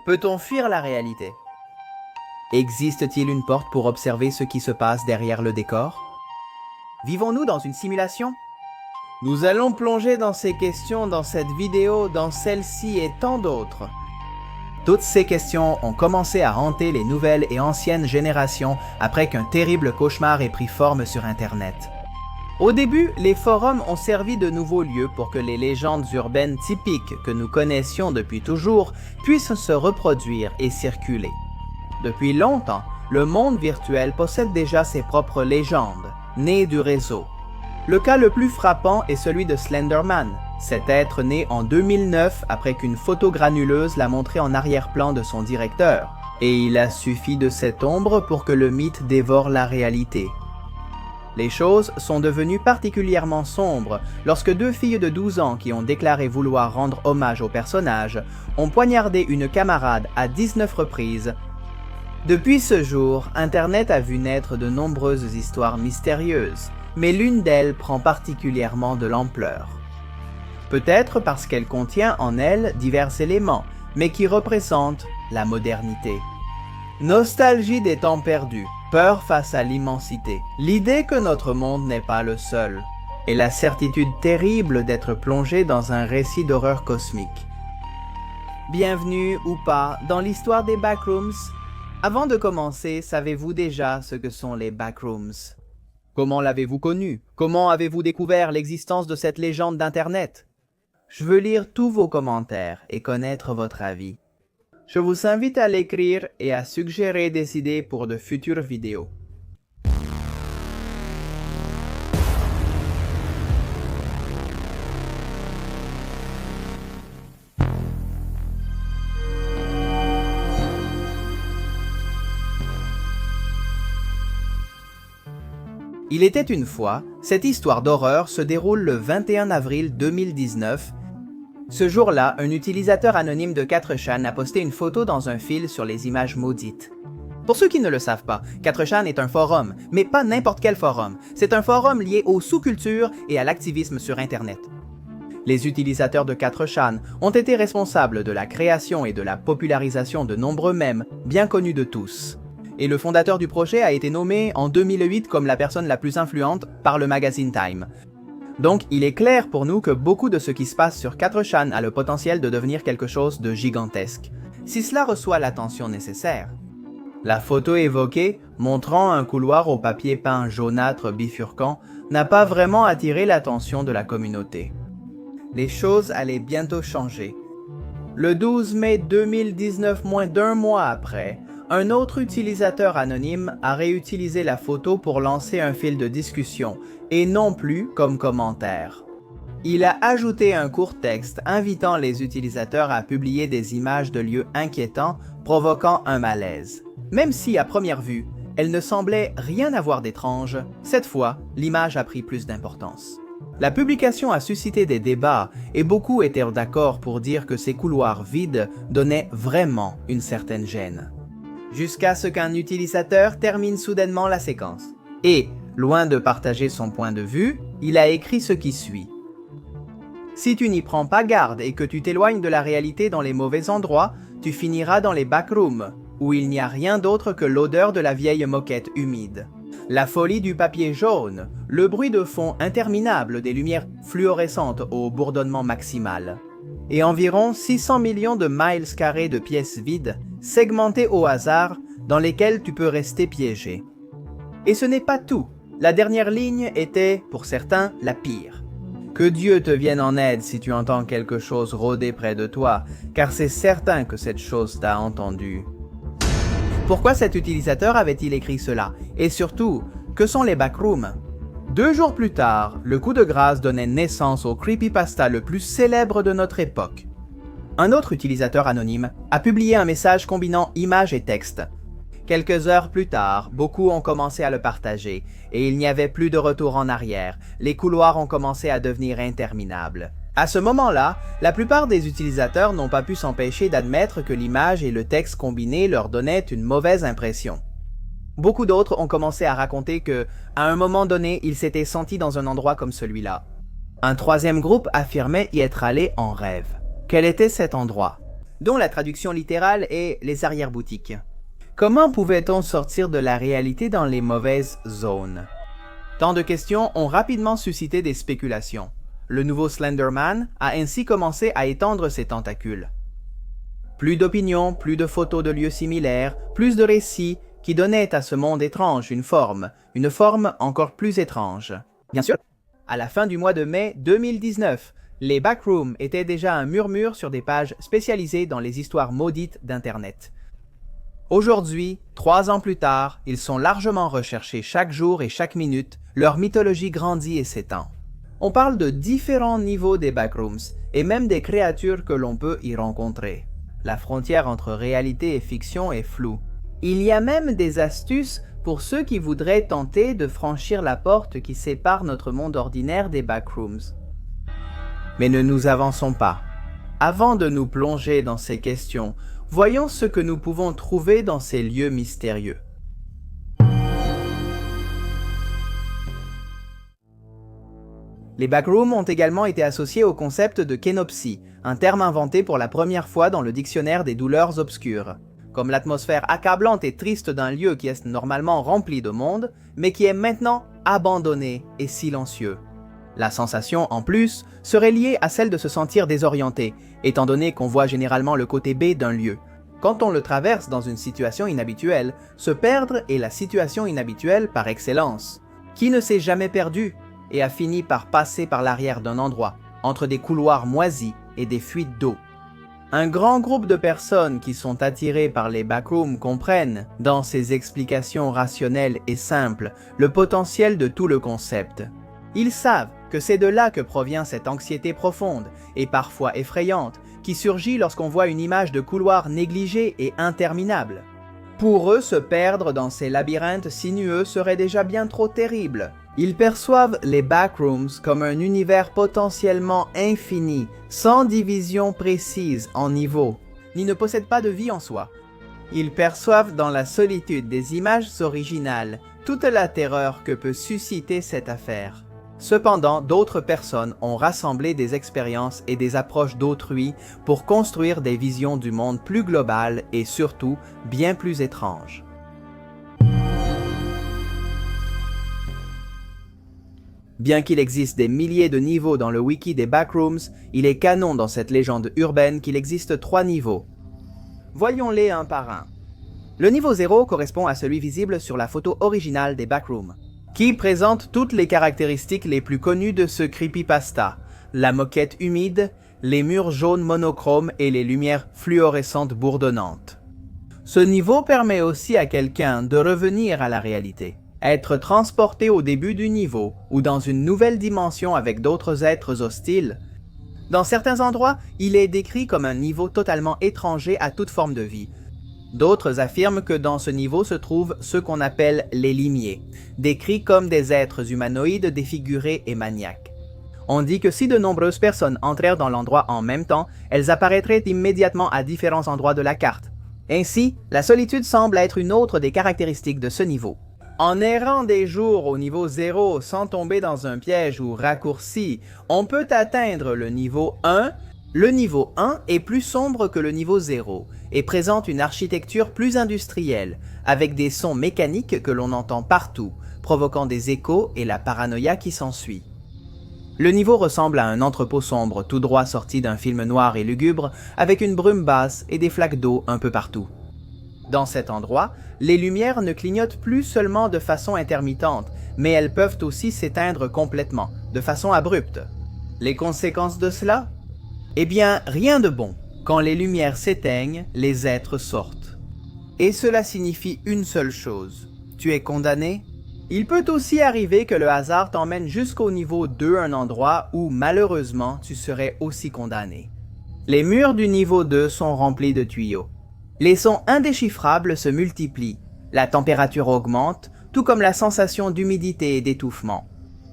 Peut-on fuir la réalité? Existe-t-il une porte pour observer ce qui se passe derrière le décor? Vivons-nous dans une simulation? Nous allons plonger dans ces questions dans cette vidéo, dans celle-ci et tant d'autres. Toutes ces questions ont commencé à hanter les nouvelles et anciennes générations après qu'un terrible cauchemar ait pris forme sur Internet. Au début, les forums ont servi de nouveaux lieux pour que les légendes urbaines typiques que nous connaissions depuis toujours puissent se reproduire et circuler. Depuis longtemps, le monde virtuel possède déjà ses propres légendes, nées du réseau. Le cas le plus frappant est celui de Slenderman, cet être né en 2009 après qu'une photo granuleuse l'a montré en arrière-plan de son directeur. Et il a suffi de cette ombre pour que le mythe dévore la réalité. Les choses sont devenues particulièrement sombres lorsque deux filles de 12 ans qui ont déclaré vouloir rendre hommage au personnage ont poignardé une camarade à 19 reprises. Depuis ce jour, Internet a vu naître de nombreuses histoires mystérieuses, mais l'une d'elles prend particulièrement de l'ampleur. Peut-être parce qu'elle contient en elle divers éléments, mais qui représentent la modernité. Nostalgie des temps perdus, peur face à l'immensité, l'idée que notre monde n'est pas le seul, et la certitude terrible d'être plongé dans un récit d'horreur cosmique. Bienvenue ou pas dans l'histoire des Backrooms. Avant de commencer, savez-vous déjà ce que sont les Backrooms? Comment l'avez-vous connu? Comment avez-vous découvert l'existence de cette légende d'Internet? Je veux lire tous vos commentaires et connaître votre avis. Je vous invite à l'écrire et à suggérer des idées pour de futures vidéos. Il était une fois, cette histoire d'horreur se déroule le 21 avril 2019. Ce jour-là, un utilisateur anonyme de 4chan a posté une photo dans un fil sur les images maudites. Pour ceux qui ne le savent pas, 4chan est un forum, mais pas n'importe quel forum. C'est un forum lié aux sous-cultures et à l'activisme sur Internet. Les utilisateurs de 4chan ont été responsables de la création et de la popularisation de nombreux mèmes bien connus de tous. Et le fondateur du projet a été nommé en 2008 comme la personne la plus influente par le magazine Time. Donc, il est clair pour nous que beaucoup de ce qui se passe sur 4chan a le potentiel de devenir quelque chose de gigantesque, si cela reçoit l'attention nécessaire. La photo évoquée, montrant un couloir au papier peint jaunâtre bifurquant, n'a pas vraiment attiré l'attention de la communauté. Les choses allaient bientôt changer. Le 12 mai 2019, moins d'un mois après, un autre utilisateur anonyme a réutilisé la photo pour lancer un fil de discussion, et non plus comme commentaire. Il a ajouté un court texte invitant les utilisateurs à publier des images de lieux inquiétants, provoquant un malaise. Même si, à première vue, elle ne semblait rien avoir d'étrange, cette fois, l'image a pris plus d'importance. La publication a suscité des débats, et beaucoup étaient d'accord pour dire que ces couloirs vides donnaient vraiment une certaine gêne. Jusqu'à ce qu'un utilisateur termine soudainement la séquence. Et, loin de partager son point de vue, il a écrit ce qui suit. Si tu n'y prends pas garde et que tu t'éloignes de la réalité dans les mauvais endroits, tu finiras dans les backrooms, où il n'y a rien d'autre que l'odeur de la vieille moquette humide. La folie du papier jaune, le bruit de fond interminable des lumières fluorescentes au bourdonnement maximal. Et environ 600 millions de miles carrés de pièces vides, segmentées au hasard, dans lesquelles tu peux rester piégé. Et ce n'est pas tout. La dernière ligne était, pour certains, la pire. Que Dieu te vienne en aide si tu entends quelque chose rôder près de toi, car c'est certain que cette chose t'a entendu. Pourquoi cet utilisateur avait-il écrit cela? Et surtout, que sont les backrooms? 2 jours plus tard, le coup de grâce donnait naissance au creepypasta le plus célèbre de notre époque. Un autre utilisateur anonyme a publié un message combinant images et texte. Quelques heures plus tard, beaucoup ont commencé à le partager, et il n'y avait plus de retour en arrière. Les couloirs ont commencé à devenir interminables. À ce moment-là, la plupart des utilisateurs n'ont pas pu s'empêcher d'admettre que l'image et le texte combinés leur donnaient une mauvaise impression. Beaucoup d'autres ont commencé à raconter que, à un moment donné, ils s'étaient sentis dans un endroit comme celui-là. Un troisième groupe affirmait y être allé en rêve. Quel était cet endroit? dont la traduction littérale est « les arrière-boutiques ». Comment pouvait-on sortir de la réalité dans les mauvaises zones? Tant de questions ont rapidement suscité des spéculations. Le nouveau Slenderman a ainsi commencé à étendre ses tentacules. Plus d'opinions, plus de photos de lieux similaires, plus de récits qui donnaient à ce monde étrange une forme encore plus étrange. Bien sûr, à la fin du mois de mai 2019, les backrooms étaient déjà un murmure sur des pages spécialisées dans les histoires maudites d'Internet. Aujourd'hui, 3 ans plus tard, ils sont largement recherchés chaque jour et chaque minute, leur mythologie grandit et s'étend. On parle de différents niveaux des backrooms, et même des créatures que l'on peut y rencontrer. La frontière entre réalité et fiction est floue. Il y a même des astuces pour ceux qui voudraient tenter de franchir la porte qui sépare notre monde ordinaire des backrooms. Mais ne nous avançons pas. Avant de nous plonger dans ces questions, voyons ce que nous pouvons trouver dans ces lieux mystérieux. Les backrooms ont également été associés au concept de kénopsie, un terme inventé pour la première fois dans le dictionnaire des douleurs obscures. Comme l'atmosphère accablante et triste d'un lieu qui est normalement rempli de monde, mais qui est maintenant abandonné et silencieux. La sensation, en plus, serait liée à celle de se sentir désorienté, étant donné qu'on voit généralement le côté B d'un lieu. Quand on le traverse dans une situation inhabituelle, se perdre est la situation inhabituelle par excellence. Qui ne s'est jamais perdu et a fini par passer par l'arrière d'un endroit, entre des couloirs moisis et des fuites d'eau? Un grand groupe de personnes qui sont attirées par les backrooms comprennent, dans ces explications rationnelles et simples, le potentiel de tout le concept. Ils savent que c'est de là que provient cette anxiété profonde, et parfois effrayante, qui surgit lorsqu'on voit une image de couloir négligé et interminable. Pour eux, se perdre dans ces labyrinthes sinueux serait déjà bien trop terrible. Ils perçoivent les backrooms comme un univers potentiellement infini, sans division précise en niveaux, ni ne possède pas de vie en soi. Ils perçoivent dans la solitude des images originales toute la terreur que peut susciter cette affaire. Cependant, d'autres personnes ont rassemblé des expériences et des approches d'autrui pour construire des visions du monde plus globales et surtout bien plus étranges. Bien qu'il existe des milliers de niveaux dans le wiki des backrooms, il est canon dans cette légende urbaine qu'il existe 3 niveaux. Voyons-les un par un. Le niveau 0 correspond à celui visible sur la photo originale des backrooms, qui présente toutes les caractéristiques les plus connues de ce creepypasta, la moquette humide, les murs jaunes monochromes et les lumières fluorescentes bourdonnantes. Ce niveau permet aussi à quelqu'un de revenir à la réalité. Être transporté au début du niveau ou dans une nouvelle dimension avec d'autres êtres hostiles. Dans certains endroits, il est décrit comme un niveau totalement étranger à toute forme de vie. D'autres affirment que dans ce niveau se trouvent ceux qu'on appelle les limiers, décrits comme des êtres humanoïdes défigurés et maniaques. On dit que si de nombreuses personnes entrèrent dans l'endroit en même temps, elles apparaîtraient immédiatement à différents endroits de la carte. Ainsi, la solitude semble être une autre des caractéristiques de ce niveau. En errant des jours au niveau 0 sans tomber dans un piège ou raccourci, on peut atteindre le niveau 1. Le niveau 1 est plus sombre que le niveau 0 et présente une architecture plus industrielle, avec des sons mécaniques que l'on entend partout, provoquant des échos et la paranoïa qui s'ensuit. Le niveau ressemble à un entrepôt sombre tout droit sorti d'un film noir et lugubre, avec une brume basse et des flaques d'eau un peu partout. Dans cet endroit, les lumières ne clignotent plus seulement de façon intermittente, mais elles peuvent aussi s'éteindre complètement, de façon abrupte. Les conséquences de cela? Eh bien, rien de bon. Quand les lumières s'éteignent, les êtres sortent. Et cela signifie une seule chose. Tu es condamné? Il peut aussi arriver que le hasard t'emmène jusqu'au niveau 2, un endroit où, malheureusement, tu serais aussi condamné. Les murs du niveau 2 sont remplis de tuyaux. Les sons indéchiffrables se multiplient, la température augmente, tout comme la sensation d'humidité et d'étouffement.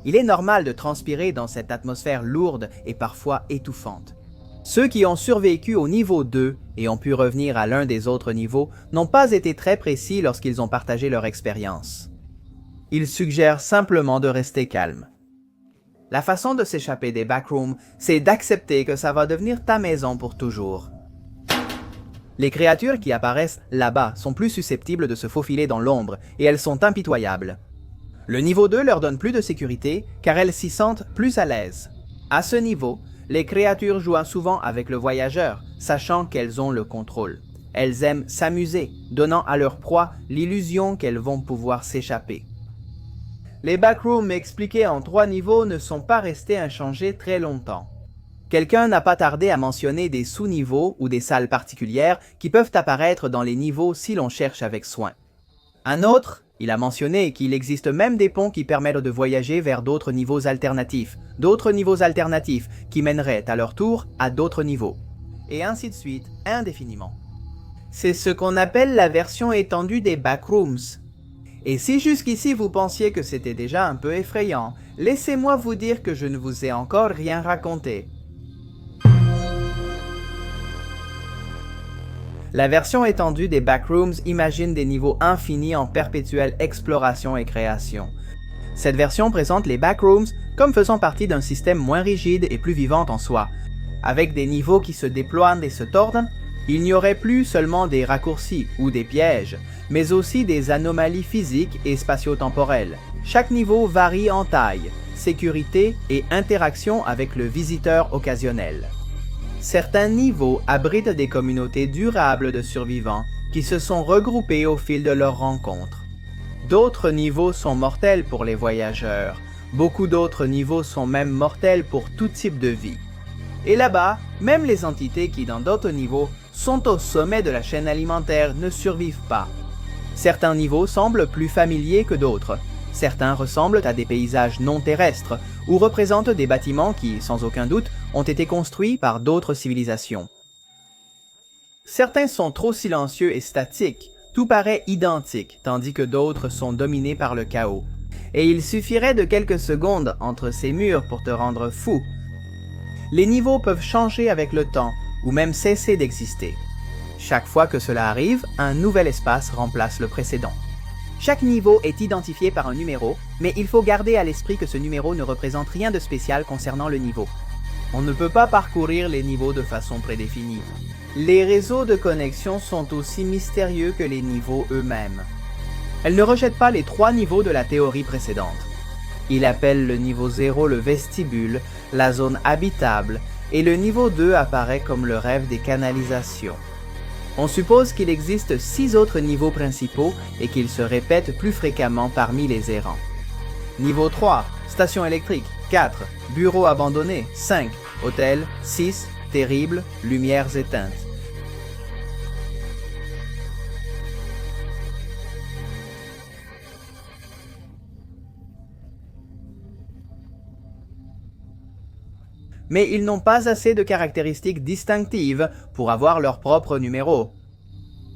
Il est normal de transpirer dans cette atmosphère lourde et parfois étouffante. Ceux qui ont survécu au niveau 2 et ont pu revenir à l'un des autres niveaux n'ont pas été très précis lorsqu'ils ont partagé leur expérience. Ils suggèrent simplement de rester calme. La façon de s'échapper des backrooms, c'est d'accepter que ça va devenir ta maison pour toujours. Les créatures qui apparaissent là-bas sont plus susceptibles de se faufiler dans l'ombre et elles sont impitoyables. Le niveau 2 leur donne plus de sécurité car elles s'y sentent plus à l'aise. À ce niveau, les créatures jouent souvent avec le voyageur, sachant qu'elles ont le contrôle. Elles aiment s'amuser, donnant à leur proie l'illusion qu'elles vont pouvoir s'échapper. Les backrooms expliqués en 3 niveaux ne sont pas restés inchangés très longtemps. Quelqu'un n'a pas tardé à mentionner des sous-niveaux ou des salles particulières qui peuvent apparaître dans les niveaux si l'on cherche avec soin. Un autre, il a mentionné qu'il existe même des ponts qui permettent de voyager vers d'autres niveaux alternatifs qui mèneraient à leur tour à d'autres niveaux, et ainsi de suite, indéfiniment. C'est ce qu'on appelle la version étendue des backrooms. Et si jusqu'ici vous pensiez que c'était déjà un peu effrayant, laissez-moi vous dire que je ne vous ai encore rien raconté. La version étendue des backrooms imagine des niveaux infinis en perpétuelle exploration et création. Cette version présente les backrooms comme faisant partie d'un système moins rigide et plus vivant en soi. Avec des niveaux qui se déploient et se tordent, il n'y aurait plus seulement des raccourcis ou des pièges, mais aussi des anomalies physiques et spatio-temporelles. Chaque niveau varie en taille, sécurité et interaction avec le visiteur occasionnel. Certains niveaux abritent des communautés durables de survivants qui se sont regroupés au fil de leurs rencontres. D'autres niveaux sont mortels pour les voyageurs. Beaucoup d'autres niveaux sont même mortels pour tout type de vie. Et là-bas, même les entités qui dans d'autres niveaux sont au sommet de la chaîne alimentaire ne survivent pas. Certains niveaux semblent plus familiers que d'autres. Certains ressemblent à des paysages non terrestres ou représentent des bâtiments qui, sans aucun doute, ont été construits par d'autres civilisations. Certains sont trop silencieux et statiques, tout paraît identique, tandis que d'autres sont dominés par le chaos. Et il suffirait de quelques secondes entre ces murs pour te rendre fou. Les niveaux peuvent changer avec le temps, ou même cesser d'exister. Chaque fois que cela arrive, un nouvel espace remplace le précédent. Chaque niveau est identifié par un numéro, mais il faut garder à l'esprit que ce numéro ne représente rien de spécial concernant le niveau. On ne peut pas parcourir les niveaux de façon prédéfinie. Les réseaux de connexion sont aussi mystérieux que les niveaux eux-mêmes. Elle ne rejette pas les 3 niveaux de la théorie précédente. Il appelle le niveau 0 le vestibule, la zone habitable, et le niveau 2 apparaît comme le rêve des canalisations. On suppose qu'il existe 6 autres niveaux principaux et qu'ils se répètent plus fréquemment parmi les errants. Niveau 3, station électrique, 4, bureau abandonné, 5, hôtel, 6, terrible, lumières éteintes. Mais ils n'ont pas assez de caractéristiques distinctives pour avoir leur propre numéro.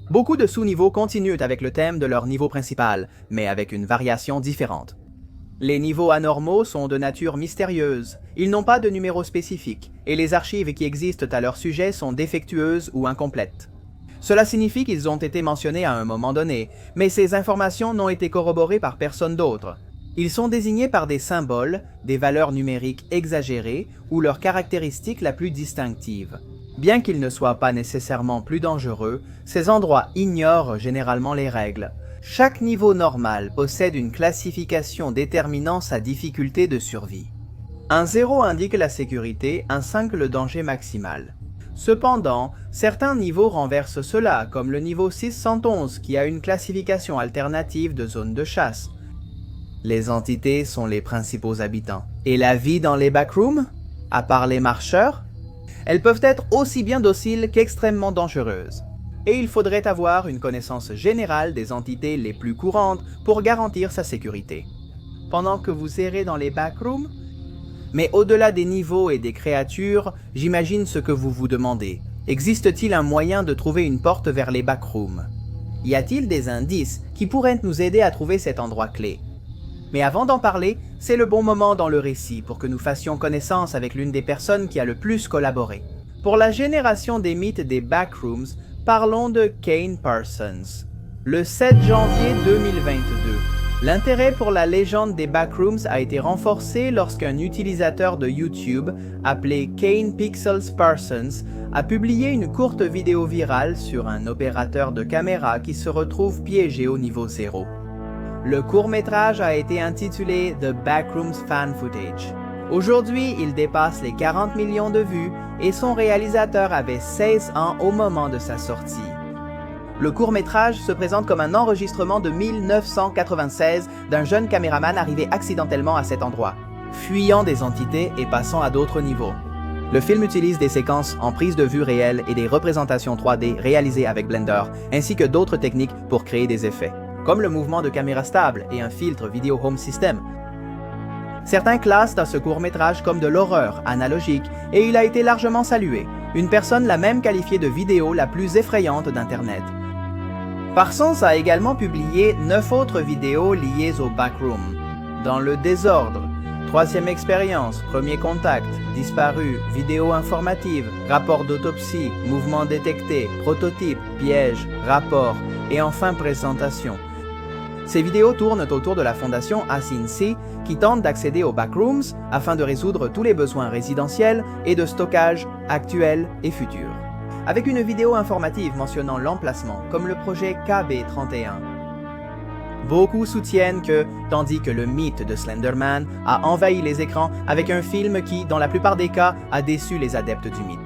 Beaucoup de sous-niveaux continuent avec le thème de leur niveau principal, mais avec une variation différente. Les niveaux anormaux sont de nature mystérieuse, ils n'ont pas de numéro spécifique, et les archives qui existent à leur sujet sont défectueuses ou incomplètes. Cela signifie qu'ils ont été mentionnés à un moment donné, mais ces informations n'ont été corroborées par personne d'autre. Ils sont désignés par des symboles, des valeurs numériques exagérées ou leur caractéristique la plus distinctive. Bien qu'ils ne soient pas nécessairement plus dangereux, ces endroits ignorent généralement les règles. Chaque niveau normal possède une classification déterminant sa difficulté de survie. Un 0 indique la sécurité, un 5 le danger maximal. Cependant, certains niveaux renversent cela, comme le niveau 611 qui a une classification alternative de zone de chasse. Les entités sont les principaux habitants. Et la vie dans les backrooms? À part les marcheurs? Elles peuvent être aussi bien dociles qu'extrêmement dangereuses. Et il faudrait avoir une connaissance générale des entités les plus courantes pour garantir sa sécurité. Pendant que vous errez dans les backrooms? Mais au-delà des niveaux et des créatures, j'imagine ce que vous vous demandez. Existe-t-il un moyen de trouver une porte vers les backrooms? Y a-t-il des indices qui pourraient nous aider à trouver cet endroit clé? Mais avant d'en parler, c'est le bon moment dans le récit pour que nous fassions connaissance avec l'une des personnes qui a le plus collaboré. Pour la génération des mythes des backrooms, parlons de Kane Parsons. Le 7 janvier 2022, L'intérêt pour la légende des backrooms a été renforcé lorsqu'un utilisateur de YouTube, appelé Kane Pixels Parsons, a publié une courte vidéo virale sur un opérateur de caméra qui se retrouve piégé au niveau 0. Le court-métrage a été intitulé The Backrooms Fan Footage. Aujourd'hui, il dépasse les 40 millions de vues et son réalisateur avait 16 ans au moment de sa sortie. Le court-métrage se présente comme un enregistrement de 1996 d'un jeune caméraman arrivé accidentellement à cet endroit, fuyant des entités et passant à d'autres niveaux. Le film utilise des séquences en prise de vue réelle et des représentations 3D réalisées avec Blender, ainsi que d'autres techniques pour créer des effets, comme le mouvement de caméra stable et un filtre Video Home System. Certains classent dans ce court-métrage comme de l'horreur analogique et il a été largement salué. Une personne l'a même qualifié de vidéo la plus effrayante d'Internet. Parsons a également publié 9 autres vidéos liées au backroom. Dans le désordre, troisième expérience, premier contact, disparu, vidéo informative, rapport d'autopsie, mouvement détecté, prototype, piège, rapport et enfin présentation. Ces vidéos tournent autour de la fondation Asinci qui tente d'accéder aux backrooms afin de résoudre tous les besoins résidentiels et de stockage actuels et futurs. Avec une vidéo informative mentionnant l'emplacement comme le projet KB31. Beaucoup soutiennent que, tandis que le mythe de Slenderman a envahi les écrans avec un film qui, dans la plupart des cas, a déçu les adeptes du mythe.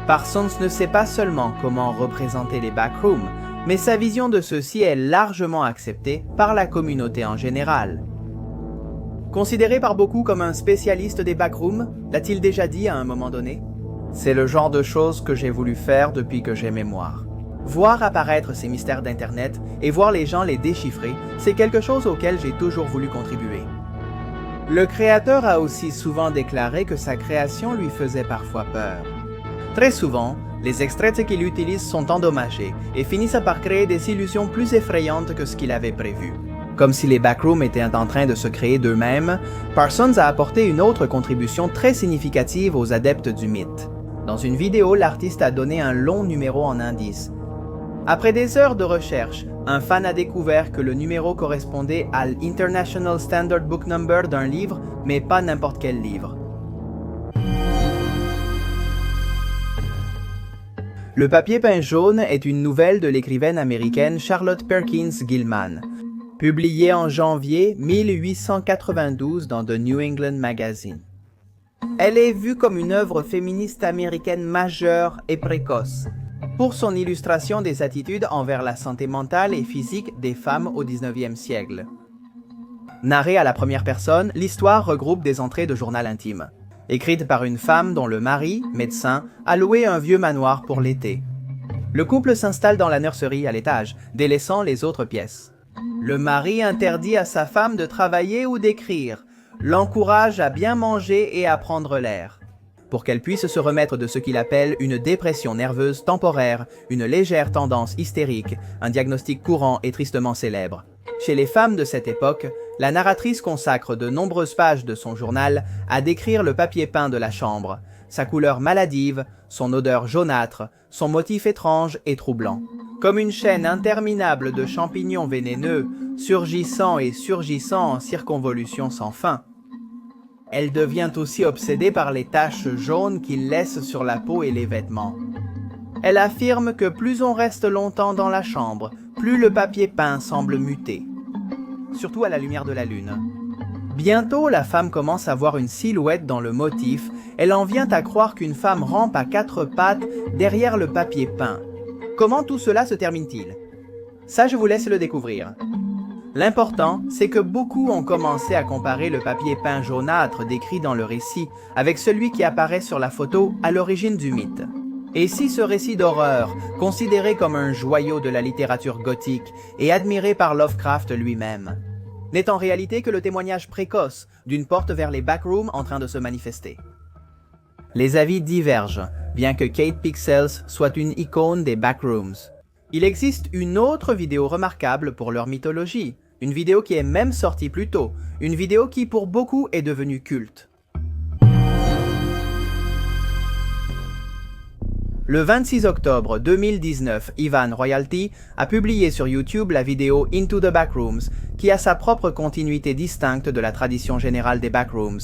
Parsons ne sait pas seulement comment représenter les backrooms, mais sa vision de ceux-ci est largement acceptée par la communauté en général. Considéré par beaucoup comme un spécialiste des backrooms, l'a-t-il déjà dit à un moment donné? C'est le genre de choses que j'ai voulu faire depuis que j'ai mémoire. Voir apparaître ces mystères d'Internet et voir les gens les déchiffrer, c'est quelque chose auquel j'ai toujours voulu contribuer. Le créateur a aussi souvent déclaré que sa création lui faisait parfois peur. Très souvent, les extraits qu'il utilise sont endommagés et finissent par créer des illusions plus effrayantes que ce qu'il avait prévu. Comme si les backrooms étaient en train de se créer d'eux-mêmes, Parsons a apporté une autre contribution très significative aux adeptes du mythe. Dans une vidéo, l'artiste a donné un long numéro en indice. Après des heures de recherche, un fan a découvert que le numéro correspondait à l'International Standard Book Number d'un livre, mais pas n'importe quel livre. Le papier peint jaune est une nouvelle de l'écrivaine américaine Charlotte Perkins Gilman, publiée en janvier 1892 dans The New England Magazine. Elle est vue comme une œuvre féministe américaine majeure et précoce, pour son illustration des attitudes envers la santé mentale et physique des femmes au 19e siècle. Narrée à la première personne, l'histoire regroupe des entrées de journal intime, écrites par une femme dont le mari, médecin, a loué un vieux manoir pour l'été. Le couple s'installe dans la nurserie à l'étage, délaissant les autres pièces. Le mari interdit à sa femme de travailler ou d'écrire, l'encourage à bien manger et à prendre l'air, pour qu'elle puisse se remettre de ce qu'il appelle une dépression nerveuse temporaire, une légère tendance hystérique, un diagnostic courant et tristement célèbre. Chez les femmes de cette époque, la narratrice consacre de nombreuses pages de son journal à décrire le papier peint de la chambre, sa couleur maladive, son odeur jaunâtre, son motif étrange et troublant. Comme une chaîne interminable de champignons vénéneux, surgissant et surgissant en circonvolution sans fin. Elle devient aussi obsédée par les taches jaunes qu'il laisse sur la peau et les vêtements. Elle affirme que plus on reste longtemps dans la chambre, plus le papier peint semble muter, surtout à la lumière de la lune. Bientôt, la femme commence à voir une silhouette dans le motif. Elle en vient à croire qu'une femme rampe à 4 pattes derrière le papier peint. Comment tout cela se termine-t-il? Ça, je vous laisse le découvrir. L'important, c'est que beaucoup ont commencé à comparer le papier peint jaunâtre décrit dans le récit avec celui qui apparaît sur la photo à l'origine du mythe. Et si ce récit d'horreur, considéré comme un joyau de la littérature gothique et admiré par Lovecraft lui-même, n'est en réalité que le témoignage précoce d'une porte vers les backrooms en train de se manifester? Les avis divergent, bien que Kate Pixels soit une icône des backrooms. Il existe une autre vidéo remarquable pour leur mythologie, une vidéo qui est même sortie plus tôt, une vidéo qui pour beaucoup est devenue culte. Le 26 octobre 2019, Ivan Royalty a publié sur YouTube la vidéo Into the Backrooms, qui a sa propre continuité distincte de la tradition générale des backrooms.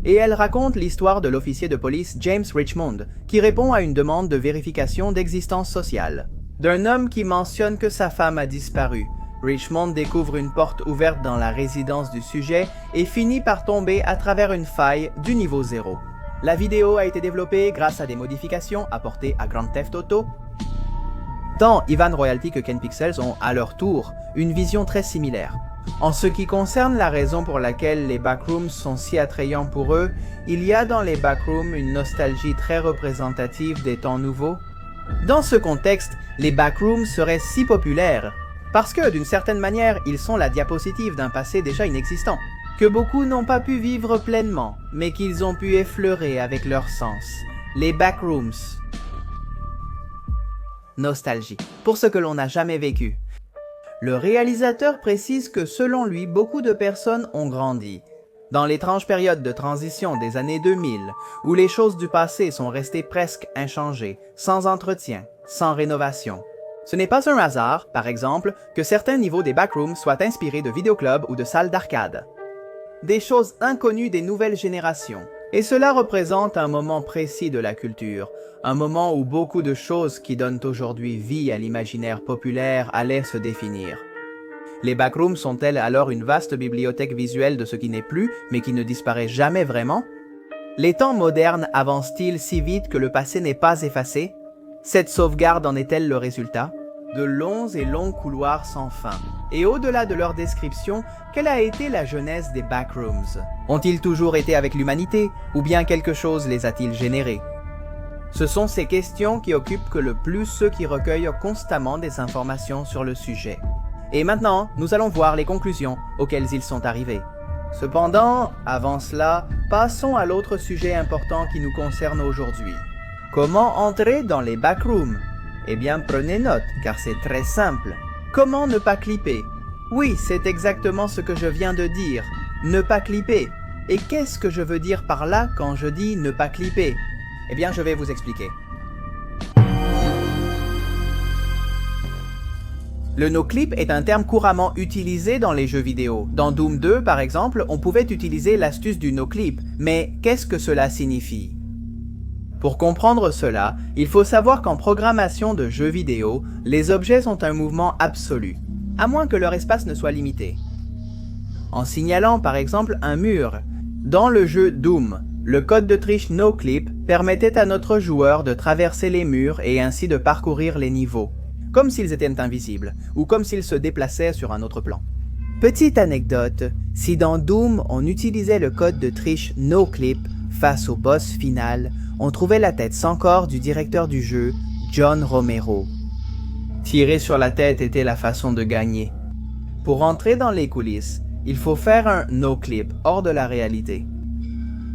Et elle raconte l'histoire de l'officier de police James Richmond, qui répond à une demande de vérification d'existence sociale. D'un homme qui mentionne que sa femme a disparu, Richmond découvre une porte ouverte dans la résidence du sujet et finit par tomber à travers une faille du niveau 0. La vidéo a été développée grâce à des modifications apportées à Grand Theft Auto. Tant Ivan Royalty que Ken Pixels ont, à leur tour, une vision très similaire. En ce qui concerne la raison pour laquelle les backrooms sont si attrayants pour eux, il y a dans les backrooms une nostalgie très représentative des temps nouveaux. Dans ce contexte, les backrooms seraient si populaires parce que, d'une certaine manière, ils sont la diapositive d'un passé déjà inexistant, que beaucoup n'ont pas pu vivre pleinement, mais qu'ils ont pu effleurer avec leur sens. Les backrooms. Nostalgie, pour ce que l'on n'a jamais vécu. Le réalisateur précise que selon lui, beaucoup de personnes ont grandi. Dans l'étrange période de transition des années 2000, où les choses du passé sont restées presque inchangées, sans entretien, sans rénovation. Ce n'est pas un hasard, par exemple, que certains niveaux des backrooms soient inspirés de vidéoclubs ou de salles d'arcade. Des choses inconnues des nouvelles générations. Et cela représente un moment précis de la culture, un moment où beaucoup de choses qui donnent aujourd'hui vie à l'imaginaire populaire allaient se définir. Les backrooms sont-elles alors une vaste bibliothèque visuelle de ce qui n'est plus, mais qui ne disparaît jamais vraiment? Les temps modernes avancent-ils si vite que le passé n'est pas effacé? Cette sauvegarde en est-elle le résultat? De longs et longs couloirs sans fin. Et au-delà de leur description, quelle a été la genèse des backrooms? Ont-ils toujours été avec l'humanité, ou bien quelque chose les a-t-il générés? Ce sont ces questions qui occupent que le plus ceux qui recueillent constamment des informations sur le sujet. Et maintenant, nous allons voir les conclusions auxquelles ils sont arrivés. Cependant, avant cela, passons à l'autre sujet important qui nous concerne aujourd'hui. Comment entrer dans les backrooms? Eh bien, prenez note, car c'est très simple. Comment ne pas clipper? Oui, c'est exactement ce que je viens de dire. Ne pas clipper. Et qu'est-ce que je veux dire par là quand je dis ne pas clipper? Eh bien, je vais vous expliquer. Le no-clip est un terme couramment utilisé dans les jeux vidéo. Dans Doom 2, par exemple, on pouvait utiliser l'astuce du no-clip. Mais qu'est-ce que cela signifie? Pour comprendre cela, il faut savoir qu'en programmation de jeux vidéo, les objets sont un mouvement absolu, à moins que leur espace ne soit limité. En signalant par exemple un mur, dans le jeu Doom, le code de triche no-clip permettait à notre joueur de traverser les murs et ainsi de parcourir les niveaux, comme s'ils étaient invisibles, ou comme s'ils se déplaçaient sur un autre plan. Petite anecdote, si dans Doom on utilisait le code de triche no-clip face au boss final, on trouvait la tête sans corps du directeur du jeu, John Romero. Tirer sur la tête était la façon de gagner. Pour entrer dans les coulisses, il faut faire un no-clip hors de la réalité.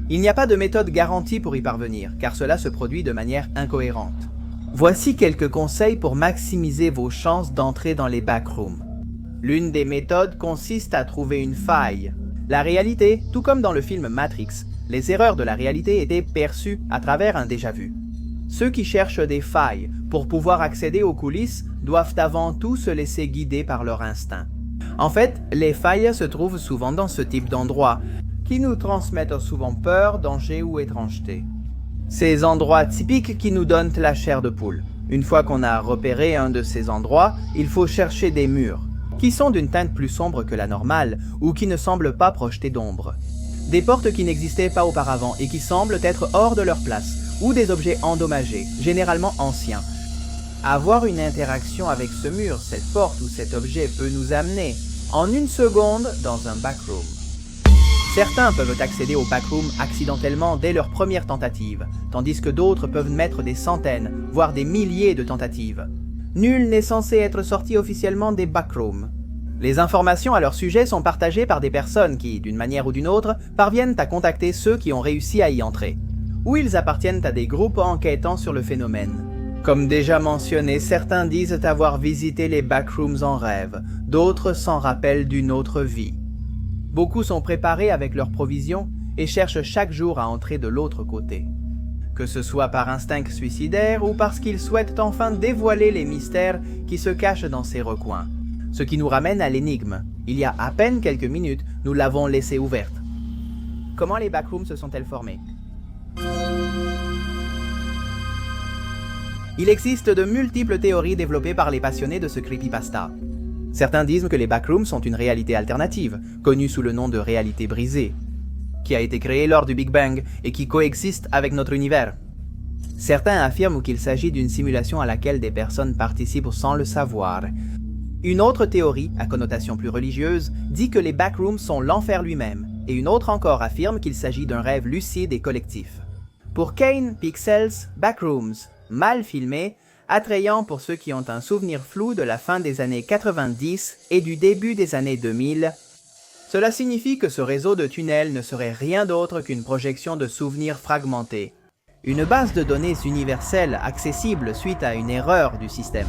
Il n'y a pas de méthode garantie pour y parvenir, car cela se produit de manière incohérente. Voici quelques conseils pour maximiser vos chances d'entrer dans les backrooms. L'une des méthodes consiste à trouver une faille. La réalité, tout comme dans le film Matrix, les erreurs de la réalité étaient perçues à travers un déjà-vu. Ceux qui cherchent des failles pour pouvoir accéder aux coulisses doivent avant tout se laisser guider par leur instinct. En fait, les failles se trouvent souvent dans ce type d'endroits, qui nous transmettent souvent peur, danger ou étrangeté. Ces endroits typiques qui nous donnent la chair de poule. Une fois qu'on a repéré un de ces endroits, il faut chercher des murs, qui sont d'une teinte plus sombre que la normale, ou qui ne semblent pas projeter d'ombre. Des portes qui n'existaient pas auparavant et qui semblent être hors de leur place, ou des objets endommagés, généralement anciens. Avoir une interaction avec ce mur, cette porte ou cet objet peut nous amener, en une seconde, dans un backroom. Certains peuvent accéder au backroom accidentellement dès leur première tentative, tandis que d'autres peuvent mettre des centaines, voire des milliers de tentatives. Nul n'est censé être sorti officiellement des backrooms. Les informations à leur sujet sont partagées par des personnes qui, d'une manière ou d'une autre, parviennent à contacter ceux qui ont réussi à y entrer. Ou ils appartiennent à des groupes enquêtant sur le phénomène. Comme déjà mentionné, certains disent avoir visité les backrooms en rêve, d'autres s'en rappellent d'une autre vie. Beaucoup sont préparés avec leurs provisions et cherchent chaque jour à entrer de l'autre côté. que ce soit par instinct suicidaire ou parce qu'ils souhaitent enfin dévoiler les mystères qui se cachent dans ces recoins. Ce qui nous ramène à l'énigme. Il y a à peine quelques minutes, nous l'avons laissée ouverte. Comment les backrooms se sont-elles formées? Il existe de multiples théories développées par les passionnés de ce creepypasta. Certains disent que les backrooms sont une réalité alternative, connue sous le nom de réalité brisée, qui a été créée lors du Big Bang et qui coexiste avec notre univers. Certains affirment qu'il s'agit d'une simulation à laquelle des personnes participent sans le savoir. Une autre théorie, à connotation plus religieuse, dit que les backrooms sont l'enfer lui-même, et une autre encore affirme qu'il s'agit d'un rêve lucide et collectif. Pour Kane Pixels, backrooms, mal filmés, attrayant pour ceux qui ont un souvenir flou de la fin des années 90 et du début des années 2000, cela signifie que ce réseau de tunnels ne serait rien d'autre qu'une projection de souvenirs fragmentés. Une base de données universelle accessible suite à une erreur du système.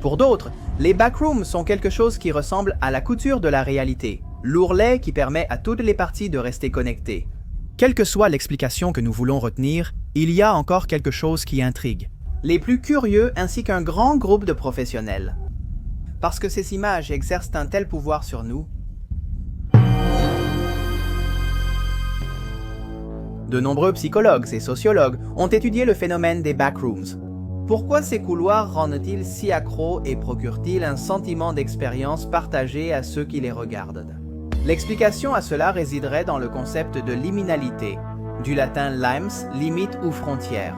Pour d'autres, les backrooms sont quelque chose qui ressemble à la couture de la réalité, l'ourlet qui permet à toutes les parties de rester connectées. Quelle que soit l'explication que nous voulons retenir, il y a encore quelque chose qui intrigue. Les plus curieux ainsi qu'un grand groupe de professionnels. Parce que ces images exercent un tel pouvoir sur nous, de nombreux psychologues et sociologues ont étudié le phénomène des backrooms. Pourquoi ces couloirs rendent-ils si accros et procurent-ils un sentiment d'expérience partagé à ceux qui les regardent? L'explication à cela résiderait dans le concept de liminalité, du latin limes, limite ou frontière.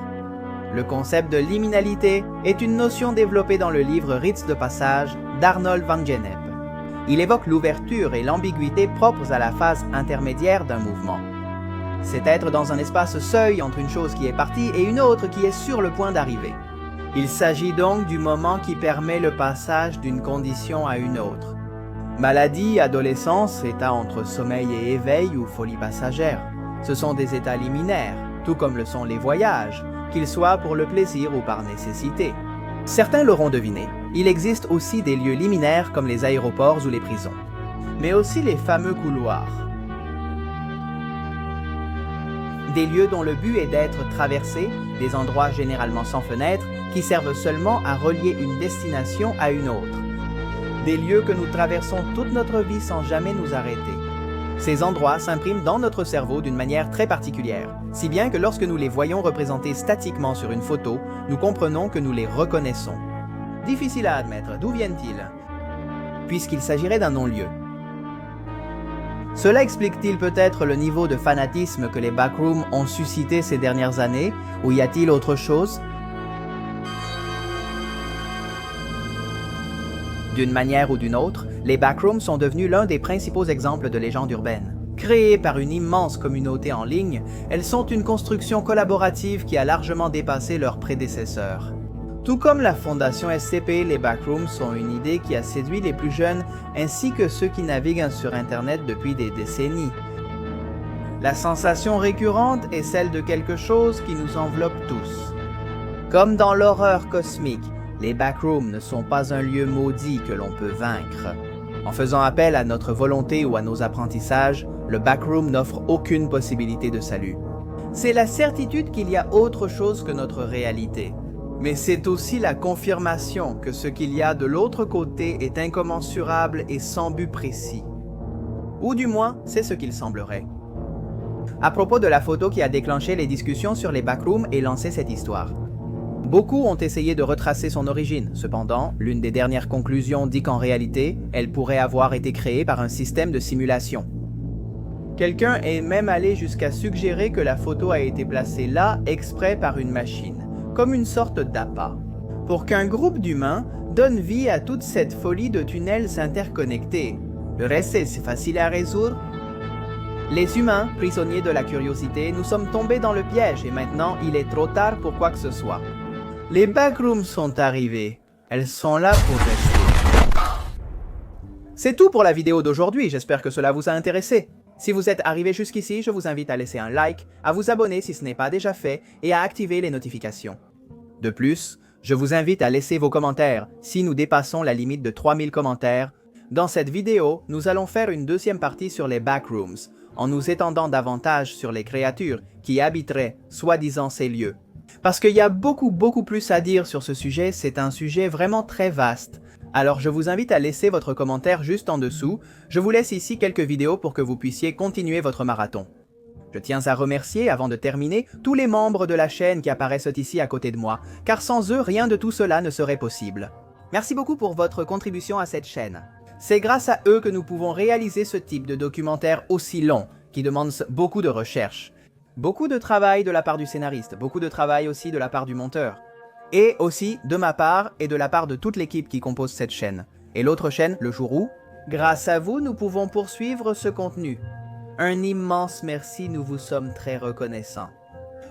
Le concept de liminalité est une notion développée dans le livre Rites de passage d'Arnold van Gennep. Il évoque l'ouverture et l'ambiguïté propres à la phase intermédiaire d'un mouvement. C'est être dans un espace seuil entre une chose qui est partie et une autre qui est sur le point d'arriver. Il s'agit donc du moment qui permet le passage d'une condition à une autre. Maladie, adolescence, état entre sommeil et éveil ou folie passagère. Ce sont des états liminaires, tout comme le sont les voyages, qu'ils soient pour le plaisir ou par nécessité. Certains l'auront deviné, il existe aussi des lieux liminaires comme les aéroports ou les prisons, mais aussi les fameux couloirs. Des lieux dont le but est d'être traversés, des endroits généralement sans fenêtres, qui servent seulement à relier une destination à une autre. Des lieux que nous traversons toute notre vie sans jamais nous arrêter. Ces endroits s'impriment dans notre cerveau d'une manière très particulière, si bien que lorsque nous les voyons représentés statiquement sur une photo, nous comprenons que nous les reconnaissons. Difficile à admettre, d'où viennent-ils? Puisqu'il s'agirait d'un non-lieu. Cela explique-t-il peut-être le niveau de fanatisme que les backrooms ont suscité ces dernières années, ou y a-t-il autre chose? D'une manière ou d'une autre, les backrooms sont devenus l'un des principaux exemples de légendes urbaines. Créées par une immense communauté en ligne, elles sont une construction collaborative qui a largement dépassé leurs prédécesseurs. Tout comme la fondation SCP, les backrooms sont une idée qui a séduit les plus jeunes ainsi que ceux qui naviguent sur Internet depuis des décennies. La sensation récurrente est celle de quelque chose qui nous enveloppe tous. Comme dans l'horreur cosmique, les backrooms ne sont pas un lieu maudit que l'on peut vaincre. En faisant appel à notre volonté ou à nos apprentissages, le backroom n'offre aucune possibilité de salut. C'est la certitude qu'il y a autre chose que notre réalité. Mais c'est aussi la confirmation que ce qu'il y a de l'autre côté est incommensurable et sans but précis. Ou du moins, c'est ce qu'il semblerait. À propos de la photo qui a déclenché les discussions sur les backrooms et lancé cette histoire. Beaucoup ont essayé de retracer son origine. Cependant, l'une des dernières conclusions dit qu'en réalité, elle pourrait avoir été créée par un système de simulation. Quelqu'un est même allé jusqu'à suggérer que la photo a été placée là exprès par une machine, comme une sorte d'appât, pour qu'un groupe d'humains donne vie à toute cette folie de tunnels interconnectés. Le reste, c'est facile à résoudre. Les humains, prisonniers de la curiosité, nous sommes tombés dans le piège et maintenant il est trop tard pour quoi que ce soit. Les backrooms sont arrivés. Elles sont là pour rester. C'est tout pour la vidéo d'aujourd'hui, j'espère que cela vous a intéressé. Si vous êtes arrivé jusqu'ici, je vous invite à laisser un like, à vous abonner si ce n'est pas déjà fait et à activer les notifications. De plus, je vous invite à laisser vos commentaires si nous dépassons la limite de 3000 commentaires. Dans cette vidéo, nous allons faire une deuxième partie sur les backrooms. en nous étendant davantage sur les créatures qui habiteraient soi-disant ces lieux. Parce qu'il y a beaucoup plus à dire sur ce sujet, c'est un sujet vraiment très vaste. Alors je vous invite à laisser votre commentaire juste en dessous, je vous laisse ici quelques vidéos pour que vous puissiez continuer votre marathon. Je tiens à remercier, avant de terminer, tous les membres de la chaîne qui apparaissent ici à côté de moi, car sans eux, rien de tout cela ne serait possible. Merci beaucoup pour votre contribution à cette chaîne. C'est grâce à eux que nous pouvons réaliser ce type de documentaire aussi long, qui demande beaucoup de recherche. Beaucoup de travail de la part du scénariste, beaucoup de travail aussi de la part du monteur. Et aussi de ma part et de la part de toute l'équipe qui compose cette chaîne. Et l'autre chaîne, Le Jour Où, grâce à vous, nous pouvons poursuivre ce contenu. Un immense merci, nous vous sommes très reconnaissants.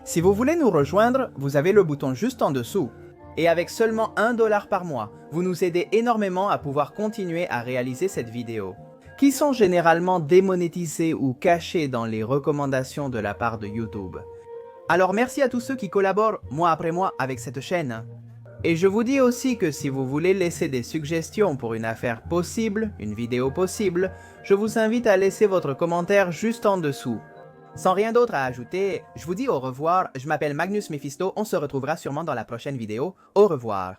Si vous voulez nous rejoindre, vous avez le bouton juste en dessous. Et avec seulement $1 par mois, vous nous aidez énormément à pouvoir continuer à réaliser cette vidéo, qui sont généralement démonétisées ou cachées dans les recommandations de la part de YouTube. Alors merci à tous ceux qui collaborent mois après mois avec cette chaîne. Et je vous dis aussi que si vous voulez laisser des suggestions pour une affaire possible, une vidéo possible, je vous invite à laisser votre commentaire juste en dessous. Sans rien d'autre à ajouter, je vous dis au revoir, je m'appelle Magnus Mephisto, on se retrouvera sûrement dans la prochaine vidéo, au revoir.